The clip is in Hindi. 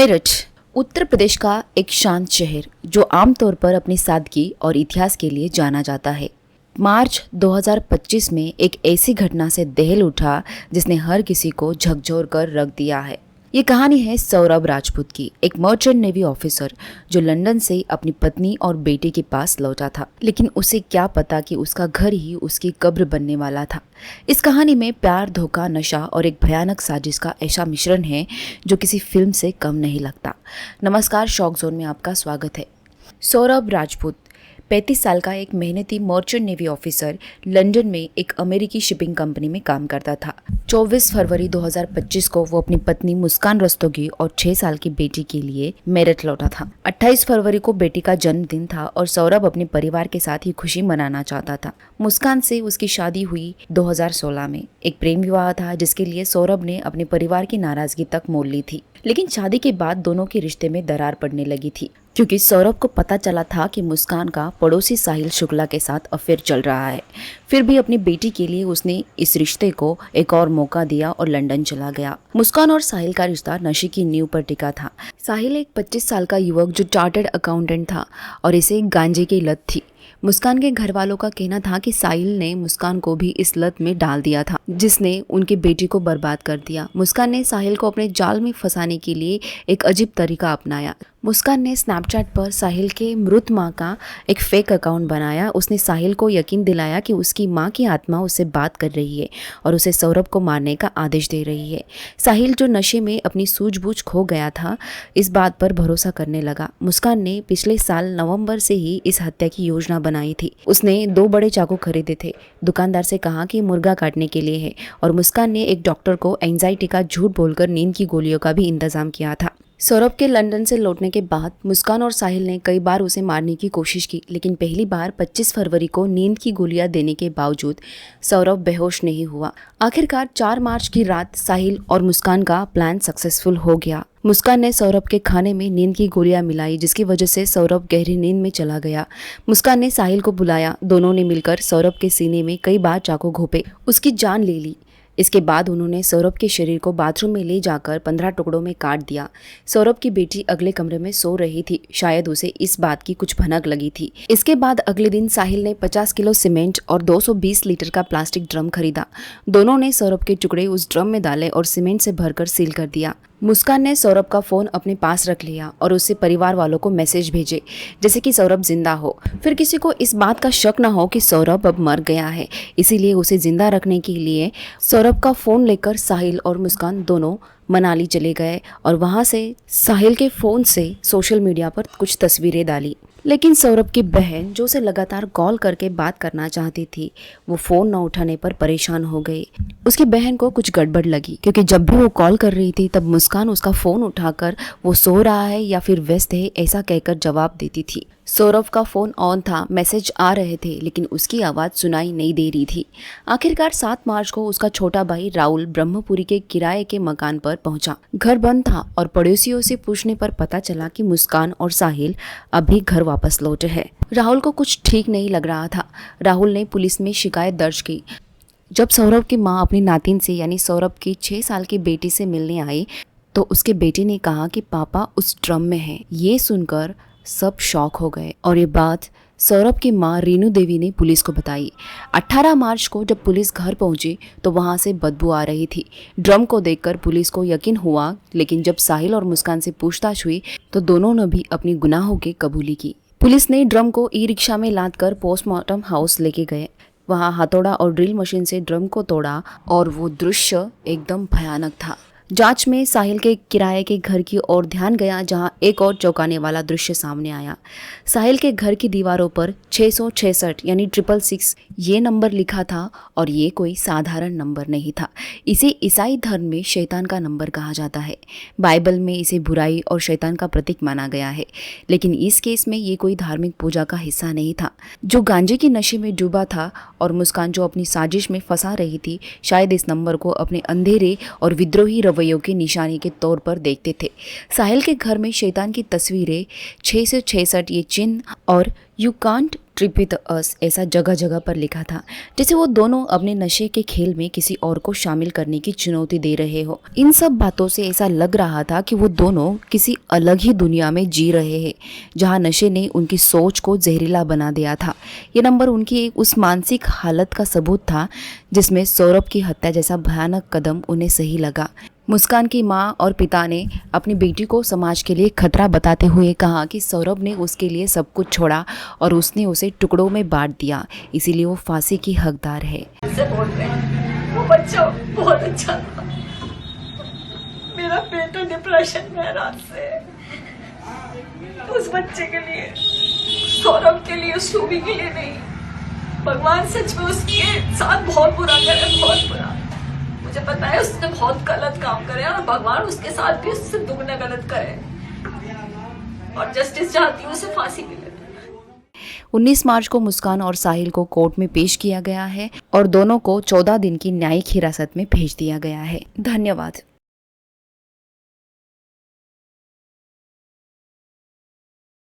मेरठ उत्तर प्रदेश का एक शांत शहर जो आमतौर पर अपनी सादगी और इतिहास के लिए जाना जाता है। मार्च 2025 में एक ऐसी घटना से दहल उठा जिसने हर किसी को झकझोर कर रख दिया है। ये कहानी है सौरभ राजपूत की, एक मर्चेंट नेवी ऑफिसर जो लंदन से अपनी पत्नी और बेटे के पास लौटा था, लेकिन उसे क्या पता कि उसका घर ही उसकी कब्र बनने वाला था। इस कहानी में प्यार, धोखा, नशा और एक भयानक साजिश का ऐसा मिश्रण है जो किसी फिल्म से कम नहीं लगता। नमस्कार, शॉक जोन में आपका स्वागत है। सौरभ राजपूत 35 साल का एक मेहनती मर्चेंट नेवी ऑफिसर लंदन में एक अमेरिकी शिपिंग कंपनी में काम करता था। 24 फरवरी 2025 को वो अपनी पत्नी मुस्कान रस्तोगी और 6 साल की बेटी के लिए मेरठ लौटा था। 28 फरवरी को बेटी का जन्मदिन था और सौरभ अपने परिवार के साथ ही खुशी मनाना चाहता था। मुस्कान से उसकी शादी हुई 2016 में। एक प्रेम विवाह था जिसके लिए सौरभ ने अपने परिवार की नाराजगी तक मोल ली थी, लेकिन शादी के बाद दोनों के रिश्ते में दरार पड़ने लगी थी क्योंकि सौरभ को पता चला था कि मुस्कान का पड़ोसी साहिल शुक्ला के साथ अफेयर चल रहा है। फिर भी अपनी बेटी के लिए उसने इस रिश्ते को एक और मौका दिया और लंदन चला गया। मुस्कान और साहिल का रिश्ता नशे की नींव पर टिका था। साहिल एक 25 साल का युवक जो चार्टर्ड अकाउंटेंट था और इसे गांजे की लत थी। मुस्कान के घर वालों का कहना था कि साहिल ने मुस्कान को भी इस लत में डाल दिया था जिसने उनकी बेटी को बर्बाद कर दिया। मुस्कान ने साहिल को अपने जाल में फंसाने के लिए एक अजीब तरीका अपनाया। मुस्कान ने स्नैपचैट पर साहिल के मृत मां का एक फेक अकाउंट बनाया। उसने साहिल को यकीन दिलाया कि उसकी मां की आत्मा उससे बात कर रही है और उसे सौरभ को मारने का आदेश दे रही है। साहिल जो नशे में अपनी सूझबूझ खो गया था, इस बात पर भरोसा करने लगा। मुस्कान ने पिछले साल नवंबर से ही इस हत्या की योजना बनाई थी। उसने 2 बड़े चाकू खरीदे थे, दुकानदार से कहा कि मुर्गा काटने के लिए है, और मुस्कान ने एक डॉक्टर को एंजाइटी का झूठ बोलकर नींद की गोलियों का भी इंतजाम किया था। सौरभ के लंदन से लौटने के बाद मुस्कान और साहिल ने कई बार उसे मारने की कोशिश की, लेकिन पहली बार 25 फरवरी को नींद की गोलियां देने के बावजूद सौरभ बेहोश नहीं हुआ। आखिरकार 4 मार्च की रात साहिल और मुस्कान का प्लान सक्सेसफुल हो गया। मुस्कान ने सौरभ के खाने में नींद की गोलियां मिलाई जिसकी वजह से सौरभ गहरी नींद में चला गया। मुस्कान ने साहिल को बुलाया। दोनों ने मिलकर सौरभ के सीने में कई बार चाकू घोंपे, उसकी जान ले ली। इसके बाद उन्होंने सौरभ के शरीर को बाथरूम में ले जाकर 15 टुकड़ों में काट दिया। सौरभ की बेटी अगले कमरे में सो रही थी, शायद उसे इस बात की कुछ भनक लगी थी। इसके बाद अगले दिन साहिल ने 50 किलो सीमेंट और 220 लीटर का प्लास्टिक ड्रम खरीदा। दोनों ने सौरभ के टुकड़े उस ड्रम में डाले और सीमेंट से भरकर सील कर दिया। मुस्कान ने सौरभ का फोन अपने पास रख लिया और उससे परिवार वालों को मैसेज भेजे जैसे कि सौरभ जिंदा हो। फिर किसी को इस बात का शक न हो कि सौरभ अब मर गया है, इसीलिए उसे जिंदा रखने के लिए सौरभ का फोन लेकर साहिल और मुस्कान दोनों मनाली चले गए और वहां से साहिल के फोन से सोशल मीडिया पर कुछ तस्वीरें डाली। लेकिन सौरभ की बहन जो उसे लगातार कॉल करके बात करना चाहती थी, वो फोन न उठाने पर परेशान हो गई। उसकी बहन को कुछ गड़बड़ लगी क्योंकि जब भी वो कॉल कर रही थी तब मुस्कान उसका फोन उठाकर वो सो रहा है या फिर व्यस्त है ऐसा कहकर जवाब देती थी। सौरभ का फोन ऑन था, मैसेज आ रहे थे, लेकिन उसकी आवाज़ सुनाई नहीं दे रही थी। आखिरकार 7 मार्च को उसका छोटा भाई राहुल ब्रह्मपुरी के किराए के मकान पर पहुंचा। घर बंद था और पड़ोसियों से पूछने पर पता चला कि मुस्कान और साहिल अभी घर वापस लौटे हैं। राहुल को कुछ ठीक नहीं लग रहा था। राहुल ने पुलिस में शिकायत दर्ज की। जब सौरभ की माँ अपनी नातिन से यानी सौरभ की 6 साल की बेटी से मिलने आई तो उसके बेटे ने कहा कि पापा उस ड्रम में है। ये सुनकर सब शॉक हो गए और ये बात सौरभ की मां रीनू देवी ने पुलिस को बताई। 18 मार्च को जब पुलिस घर पहुंची तो वहां से बदबू आ रही थी। ड्रम को देखकर पुलिस को यकीन हुआ, लेकिन जब साहिल और मुस्कान से पूछताछ हुई तो दोनों ने भी अपनी गुनाहों की कबूली की। पुलिस ने ड्रम को ई-रिक्शा में लादकर पोस्टमार्टम हाउस लेके गए। वहां हथौड़ा और ड्रिल मशीन से ड्रम को तोड़ा और वो दृश्य एकदम भयानक था। जांच में साहिल के किराए के घर की ओर ध्यान गया जहां एक और चौंकाने वाला दृश्य सामने आया। साहिल के घर की दीवारों पर 666 यानी 666 ये नंबर लिखा था और ये कोई साधारण नंबर नहीं था। इसे ईसाई धर्म में शैतान का नंबर कहा जाता है। बाइबल में इसे बुराई और शैतान का प्रतीक माना गया है, लेकिन इस केस में ये कोई धार्मिक पूजा का हिस्सा नहीं था। जो गांजे की नशे में डूबा था और मुस्कान जो अपनी साजिश में फंसा रही थी, शायद इस नंबर को अपने अंधेरे और विद्रोही रवैयों की निशानी के तौर पर देखते थे। साहिल के घर में शैतान की तस्वीरें, 666 ये चिन्ह और you can't trip with us ऐसा जगह जगह पर लिखा था, जैसे वो दोनों अपने नशे के खेल में किसी और को शामिल करने की चुनौती दे रहे हो। इन सब बातों से ऐसा लग रहा था कि वो दोनों किसी अलग ही दुनिया में जी रहे हैं, जहाँ नशे ने उनकी सोच को जहरीला बना दिया था। ये नंबर उनकी उस मानसिक हालत का सबूत था जिसमें सौरभ की हत्या जैसा भयानक कदम उन्हें सही लगा। मुस्कान की माँ और पिता ने अपनी बेटी को समाज के लिए खतरा बताते हुए कहा कि सौरभ ने उसके लिए सब कुछ छोड़ा और उसने उसे टुकड़ों में बांट दिया, इसीलिए वो फांसी की हकदार है। बोल रहे हैं, वो बच्चा बहुत अच्छा था। मेरा बेटा डिप्रेशन में है रात से। उस बच्चे के लिए, सौरभ के लिए, शोभी के लिए नहीं। भगवान सच में उसके साथ बहुत बुरा करे, बहुत बुरा। मुझे पता है उसने बहुत गलत काम करे और भगवान उसके साथ भी उससे दुगना गलत करे। और जस्टिस चाहती हूँ उसे फांसी मिले। 19 मार्च को मुस्कान और साहिल को कोर्ट में पेश किया गया है और दोनों को 14 दिन की न्यायिक हिरासत में भेज दिया गया है। धन्यवाद।